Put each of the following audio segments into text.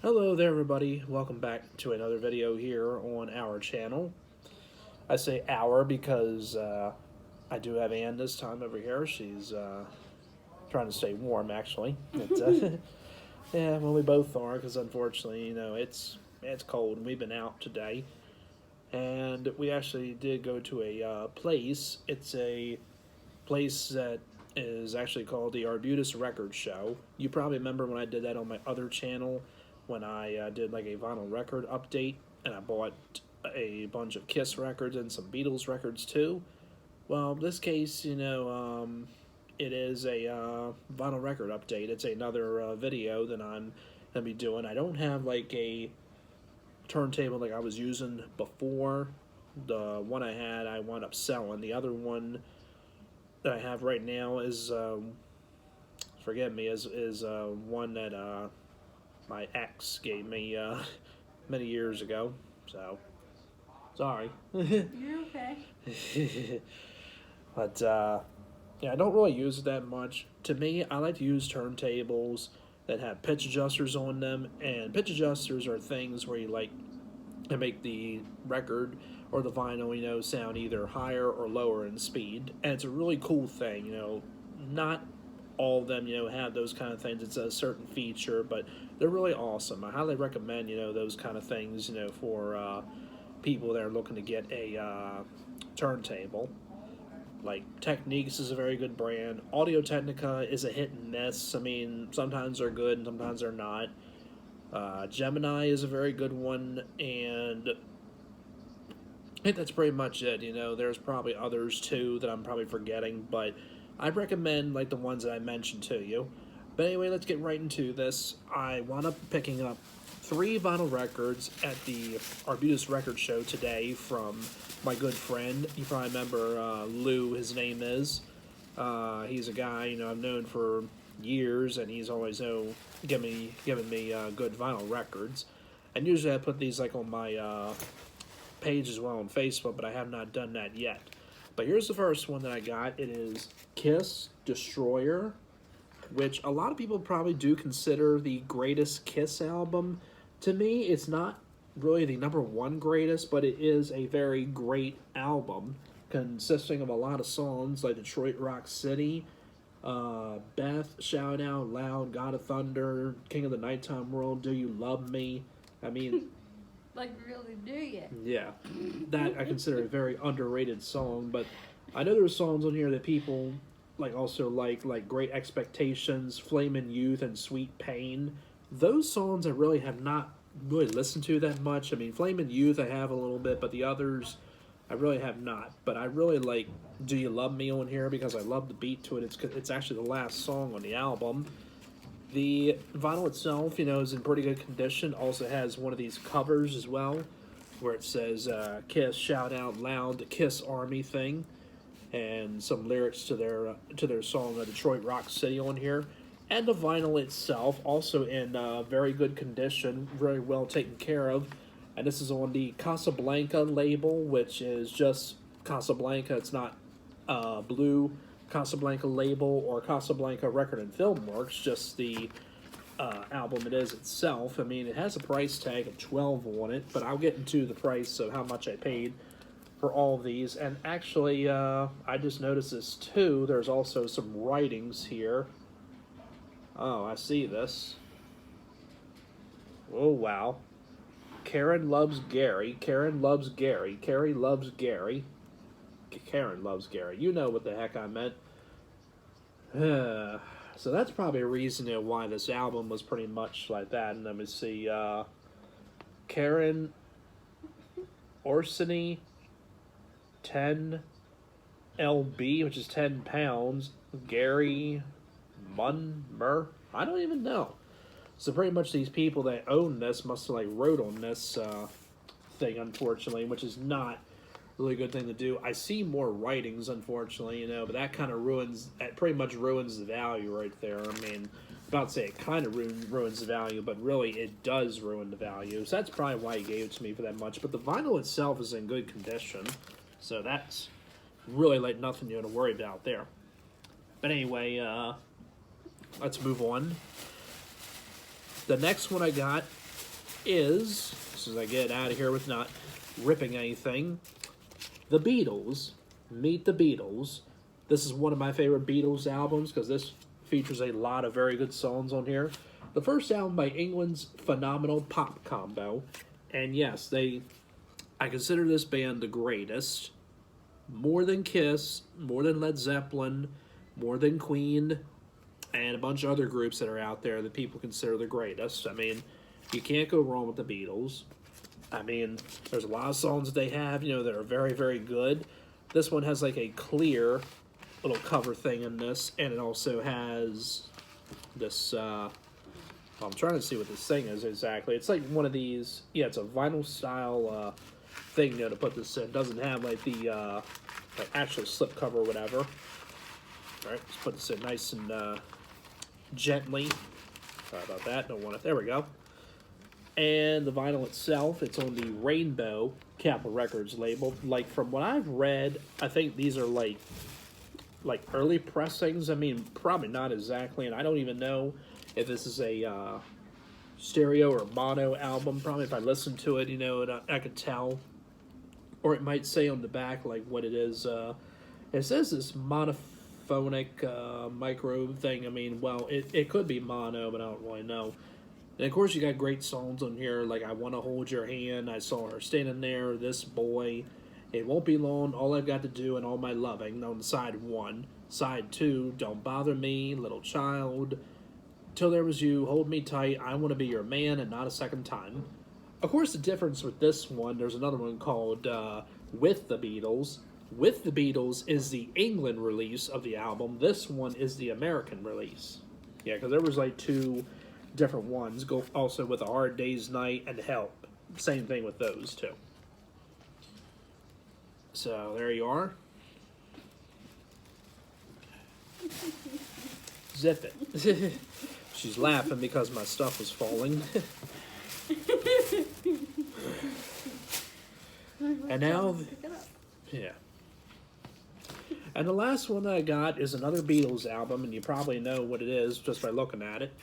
Hello there everybody, welcome back to another video here on our channel. I say our because I do have Ann this time over here. She's trying to stay warm actually. Yeah, well we both are because unfortunately, it's cold and we've been out today. And we actually did go to a place. It's a place that is actually called the Arbutus Record Show. You probably remember when I did that on my other channel when I did like a vinyl record update and I bought a bunch of Kiss records and some Beatles records too. Well, in this case, it is a vinyl record update. It's another video that I'm gonna be doing. I don't have like a turntable like I was using before. The one I had, I wound up selling. The other one that I have right now is, forgive me, is one that my ex gave me many years ago. So, sorry. You're okay. But yeah, I don't really use it that much. To me, I like to use turntables that have pitch adjusters on them, and pitch adjusters are things where you like to make the record or the vinyl, sound either higher or lower in speed. And it's a really cool thing, not all of them, have those kind of things. It's a certain feature, but they're really awesome. I highly recommend, those kind of things, for people that are looking to get a turntable. Like Techniques is a very good brand. Audio Technica is a hit and miss. I mean, sometimes they're good and sometimes they're not. Gemini is a very good one, and I think that's pretty much it. There's probably others too that I'm probably forgetting, but I'd recommend like the ones that I mentioned to you. But anyway, let's get right into this. I wound up picking up 3 vinyl records at the Arbutus Record Show today from my good friend. You probably remember Lou, his name is. He's a guy, I've known for years, and he's always giving me good vinyl records. And usually I put these like on my page as well on Facebook, but I have not done that yet. But here's the first one that I got. It is Kiss Destroyer, which a lot of people probably do consider the greatest Kiss album. To me, it's not really the number one greatest, but it is a very great album consisting of a lot of songs like Detroit Rock City, Beth, Shout Out Loud, God of Thunder, King of the Nighttime World, Do You Love Me? I mean, Like, really, do you? yeah, that I consider a very underrated song, but I know there's songs on here that people like Great Expectations, Flamin' Youth, and Sweet Pain. Those songs I really have not really listened to that much. I mean, Flamin' Youth I have a little bit, but the others I really have not. But I really like Do You Love Me on here because I love the beat to it. It's actually the last song on the album. The vinyl itself, is in pretty good condition. Also has one of these covers as well, where it says "Kiss, Shout Out Loud," the Kiss Army thing, and some lyrics to their song "Detroit Rock City" on here. And the vinyl itself, also in very good condition, very well taken care of. And this is on the Casablanca label, which is just Casablanca. It's not blue Casablanca label or Casablanca Record and Film Works, just the album it is itself. I mean, it has a price tag of $12 on it, but I'll get into the price of how much I paid for all of these. And actually, I just noticed this too. There's also some writings here. Oh, I see this. Oh, wow. Karen loves Gary. Karen loves Gary. Carrie loves Gary. Karen loves Gary. You know what the heck I meant. So that's probably a reason why this album was pretty much like that. And let me see. Karen Orsini 10 LB, which is 10 pounds. Gary Munmer. I don't even know. So pretty much these people that own this must have wrote on this thing, unfortunately, which is not really good thing to do. I see more writings, unfortunately, but that kind of pretty much ruins the value right there. I mean, about to say it kind of ruins the value, but really it does ruin the value. So that's probably why he gave it to me for that much. But the vinyl itself is in good condition, so that's really nothing to worry about there. But anyway, let's move on. The next one I got is, as I get out of here with not ripping anything, The Beatles. Meet the Beatles. This is one of my favorite Beatles albums because this features a lot of very good songs on here. The first album by England's phenomenal pop combo. And yes, I consider this band the greatest. More than Kiss, more than Led Zeppelin, more than Queen, and a bunch of other groups that are out there that people consider the greatest. I mean, you can't go wrong with the Beatles. I mean, there's a lot of songs that they have, that are very, very good. This one has like a clear little cover thing in this, and it also has this, I'm trying to see what this thing is exactly. It's like one of these, it's a vinyl style thing, to put this in. It doesn't have like the like actual slip cover or whatever. Alright, let's put this in nice and gently. Sorry about that, don't want it. There we go. And the vinyl itself, it's on the Rainbow Capitol Records label. Like, from what I've read, I think these are like early pressings. I mean, probably not exactly, and I don't even know if this is a stereo or mono album. Probably if I listen to it, I could tell. Or it might say on the back, like, what it is. It says this monophonic micro thing. I mean, well, it could be mono, but I don't really know. And, of course, you got great songs on here, like I Want to Hold Your Hand, I Saw Her Standing There, This Boy, It Won't Be Long, All I've Got to Do, and All My Loving on side 1. Side 2, Don't Bother Me, Little Child, Till There Was You, Hold Me Tight, I Want to Be Your Man, and Not a Second Time. Of course, the difference with this one, there's another one called With the Beatles. With the Beatles is the England release of the album. This one is the American release. Yeah, because there was like 2 different ones. Go also with A Hard Day's Night and Help. Same thing with those 2. So there you are. Zip it. She's laughing because my stuff was falling. And now, yeah. And the last one that I got is another Beatles album, and you probably know what it is just by looking at it.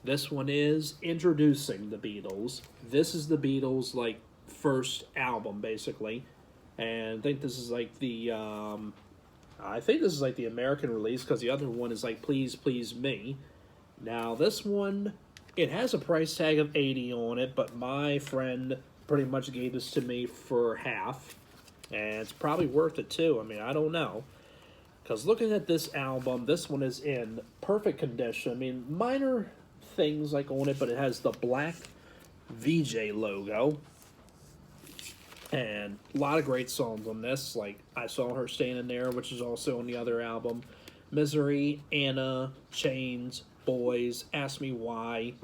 This one is Introducing the Beatles. This is the Beatles, like, first album, basically. And I think this is like the, American release, because the other one is like Please Please Me. Now, this one, it has a price tag of $80 on it, but my friend pretty much gave this to me for half. And it's probably worth it, too. I mean, I don't know. Because looking at this album, this one is in perfect condition. I mean, minor things like on it, but it has the black VJ logo. And a lot of great songs on this, like I Saw Her Standing There, which is also on the other album. Misery, Anna, Chains, Boys, Ask Me Why.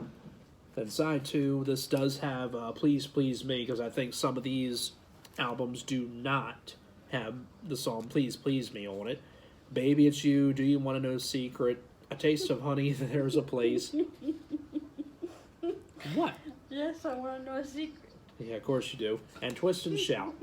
Then side 2, this does have Please Please Me, because I think some of these albums do not have the song Please Please Me on it. Baby It's You, Do You Want to Know the Secret, A Taste of Honey, There's a Place. What? Yes, I want to know a secret. Yeah, of course you do. And Twist and Shout.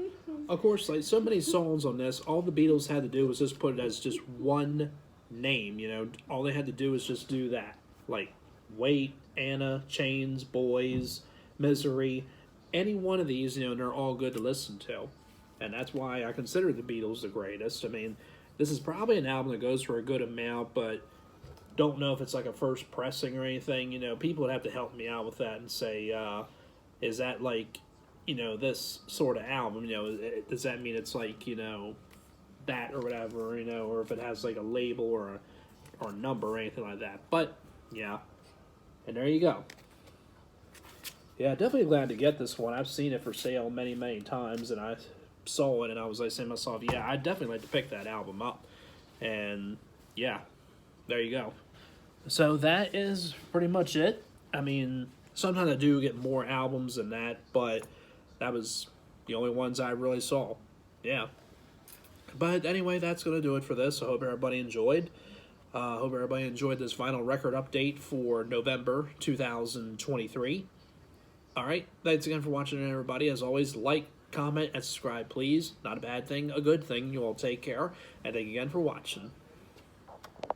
Of course, like so many songs on this, all the Beatles had to do was just put it as just one name, All they had to do was just do that. Like, Wait, Anna, Chains, Boys, Misery. Any one of these, they're all good to listen to. And that's why I consider the Beatles the greatest. I mean, this is probably an album that goes for a good amount, but don't know if it's like a first pressing or anything. People would have to help me out with that and say, is that like, this sort of album, does that mean it's like, that or whatever, or if it has like a label or a number or anything like that. But, yeah. And there you go. Yeah, definitely glad to get this one. I've seen it for sale many, many times, and I saw it, and I was like saying to myself, yeah, I'd definitely like to pick that album up. And, yeah, there you go. So that is pretty much it. I mean, sometimes I do get more albums than that, but that was the only ones I really saw. Yeah. But anyway, that's going to do it for this. I hope everybody enjoyed. Hope everybody enjoyed this vinyl record update for November 2023. All right. Thanks again for watching, everybody. As always, like, comment, and subscribe, please. Not a bad thing, a good thing. You all take care. And thank you again for watching.